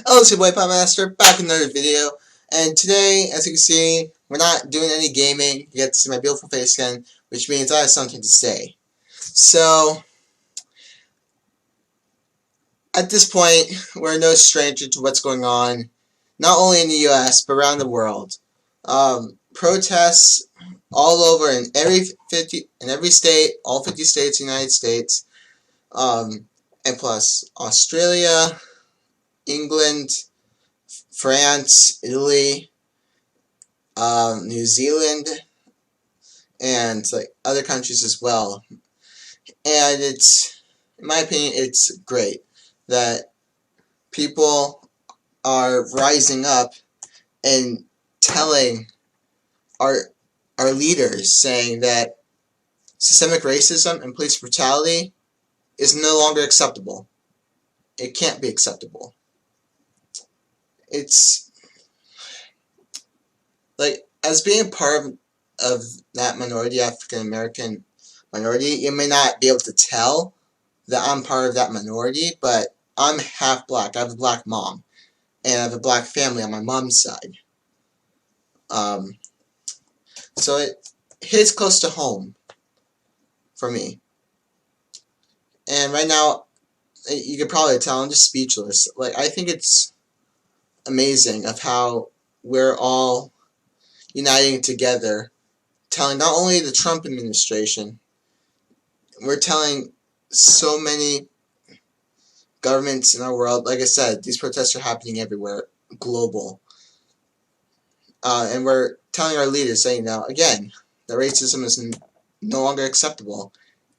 Hello, it's your boy Master back in another video, and today, as you can see, we're not doing any gaming. You get to see my beautiful face again, which means I have something to say. So, at this point, we're no stranger to what's going on, not only in the U.S., but around the world. Protests all over in every state, all 50 states, United States, and plus Australia, England, France, Italy, New Zealand, and like other countries as well. And it's, in my opinion, it's great that people are rising up and telling our our leaders, saying that systemic racism and police brutality is no longer acceptable. It can't be acceptable. It's like, as being part of that minority, African American minority, you may not be able to tell that I'm part of that minority, but I'm half black. I have a black mom, and I have a black family on my mom's side. So it hits close to home for me. And right now, you can probably tell I'm just speechless. Like, I think it's amazing of how we're all uniting together, telling not only the Trump administration, we're telling so many governments in our world. Like I said, these protests are happening everywhere, global. And we're telling our leaders, saying now, again, that racism is no longer acceptable.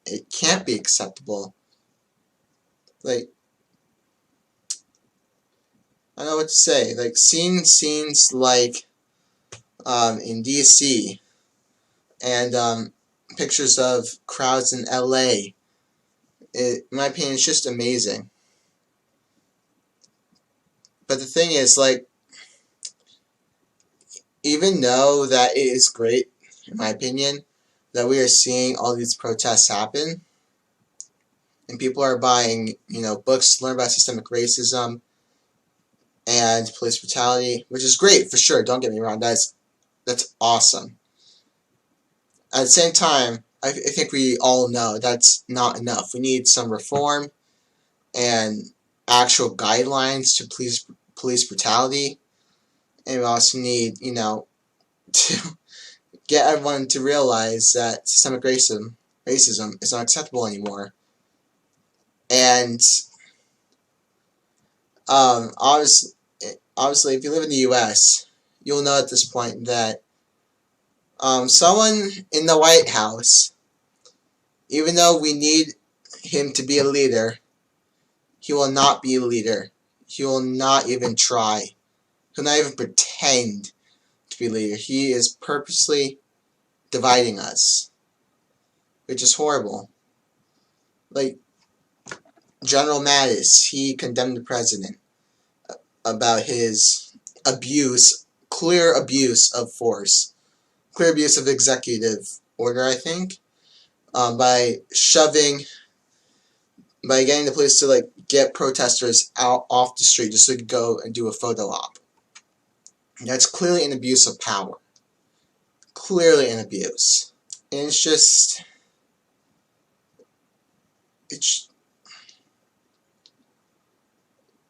It can't be acceptable. Like, I don't know what to say. Like, seeing scenes like in DC, and pictures of crowds in LA, in my opinion, it's just amazing. But the thing is, like, even though that it is great, in my opinion, that we are seeing all these protests happen, and people are buying, books to learn about systemic racism and police brutality, which is great for sure. Don't get me wrong, that's awesome. At the same time, I think we all know that's not enough. We need some reform and actual guidelines to police brutality, and we also need, to get everyone to realize that systemic racism is not acceptable anymore. And obviously, if you live in the U.S., you'll know at this point that someone in the White House, even though we need him to be a leader, he will not be a leader. He will not even try. He'll not even pretend to be a leader. He is purposely dividing us, which is horrible. Like, General Mattis, he condemned the president about his clear abuse of force, clear abuse of executive order, I think, by getting the police to get protesters out off the street just so they could go and do a photo op. That's clearly an abuse of power. Clearly an abuse. And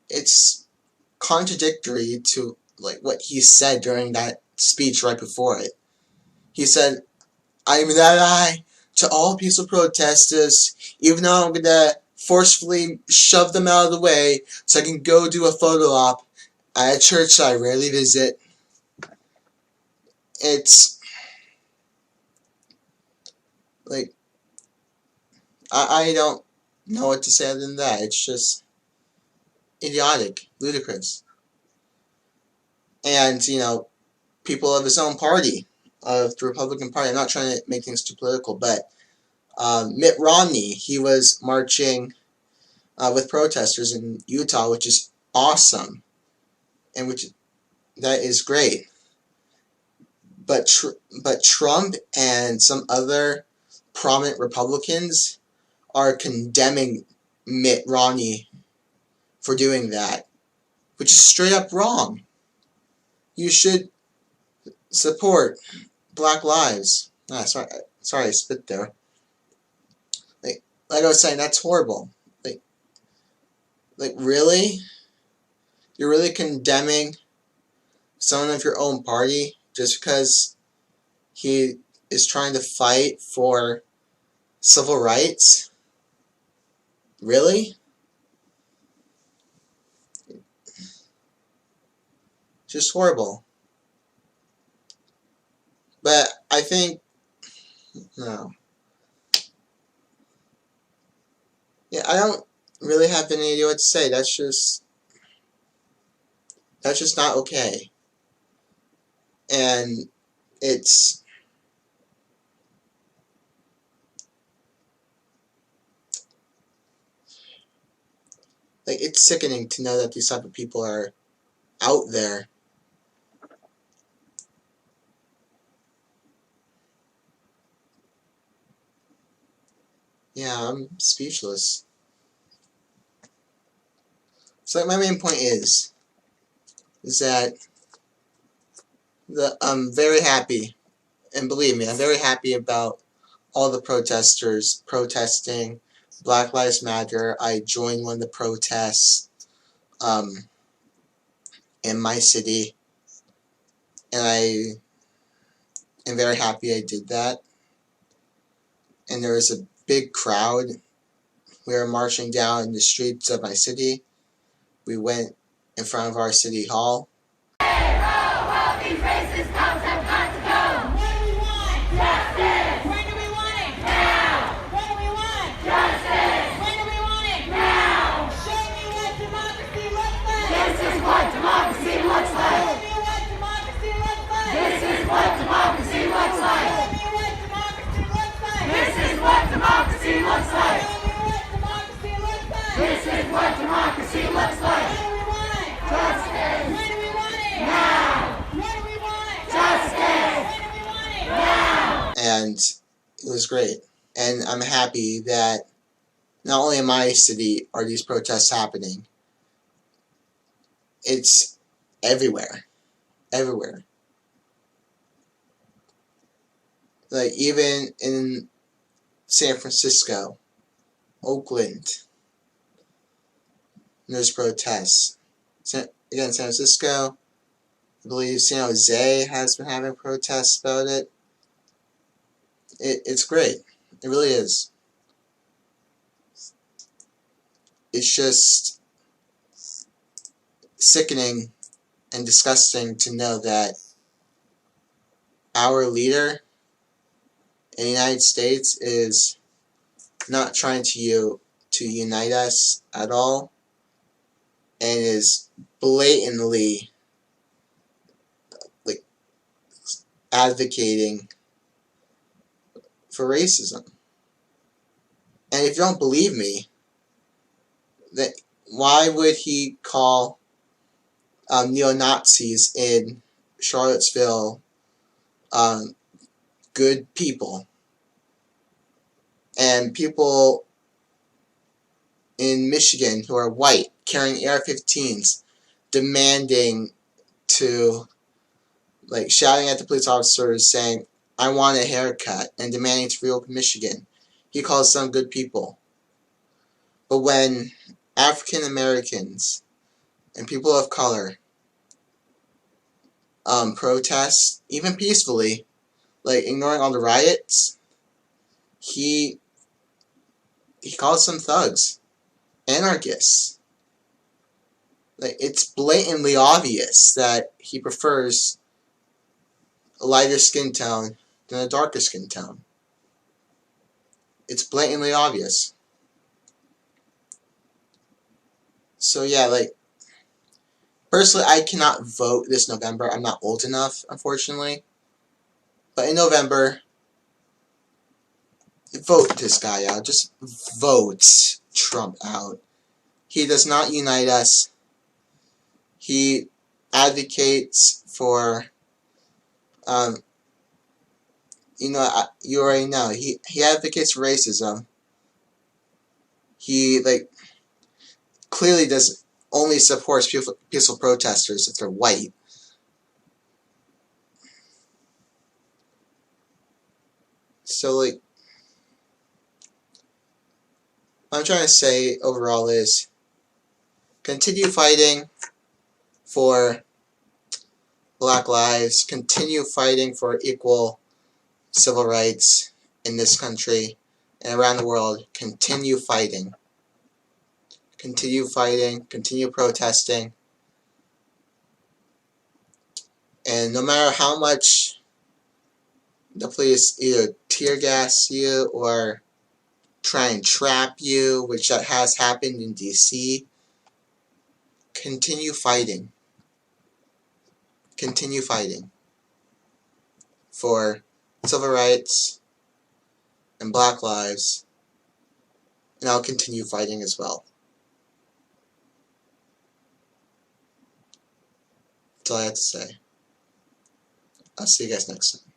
it's contradictory to what he said during that speech right before it. He said, "I'm an ally to all peaceful protesters, even though I'm gonna forcefully shove them out of the way so I can go do a photo op at a church I rarely visit." It's like, I don't know what to say other than that. It's just idiotic, ludicrous. And, people of his own party, of the Republican Party, I'm not trying to make things too political, but Mitt Romney, he was marching with protesters in Utah, which is awesome, and that is great. But Trump and some other prominent Republicans are condemning Mitt Romney for doing that. which is straight up wrong. You should support Black lives. Sorry, I spit there. Like I was saying, that's horrible. Like really? You're really condemning someone of your own party just because he is trying to fight for civil rights? Really? Just horrible. But I think, no. Yeah, I don't really have any idea what to say. That's just not okay. And it's like, it's sickening to know that these type of people are out there. Yeah, I'm speechless. So my main point is that I'm very happy, and believe me, I'm very happy about all the protesters protesting Black Lives Matter. I joined one of the protests in my city, and I am very happy I did that. And there was a big crowd. We were marching down the streets of my city. We went in front of our city hall. These racist cops have got to go. What do we want? Justice. When do we want it? Now. What do we want? Justice. When do we want it? Now. Show me what democracy looks like. This is what democracy looks like. Show me what democracy looks like. This is what democracy looks like. Show me what democracy looks like. This is what democracy looks like. Show me what democracy looks like. This is what democracy looks like. What do we want? Justice. When do we want it? Now. And it was great. And I'm happy that not only in my city are these protests happening, it's everywhere. Everywhere. Like, even in San Francisco, Oakland, there's protests. Again, San Francisco, I believe San Jose has been having protests about it. It's great. It really is. It's just sickening and disgusting to know that our leader in the United States is not trying to unite us at all, and is blatantly advocating for racism. And if you don't believe me, that why would he call neo-Nazis in Charlottesville good people, and people in Michigan who are white carrying AR-15s demanding to, shouting at the police officers saying, "I want a haircut," and demanding to reopen Michigan. He calls them good people. But when African Americans and people of color protest, even peacefully, ignoring all the riots, he calls them thugs, anarchists. It's blatantly obvious that he prefers a lighter skin tone than a darker skin tone. It's blatantly obvious. So yeah, personally, I cannot vote this November. I'm not old enough, unfortunately. But in November, vote this guy out. Just vote Trump out. He does not unite us. He advocates for, you already know, he advocates racism. He, clearly doesn't only supports peaceful protesters if they're white. So, like, what I'm trying to say overall is continue fighting for Black lives, continue fighting for equal civil rights in this country and around the world. Continue fighting. Continue fighting, continue protesting. And no matter how much the police either tear gas you or try and trap you, which that has happened in DC, continue fighting. Continue fighting for civil rights and Black lives, and I'll continue fighting as well. That's all I have to say. I'll see you guys next time.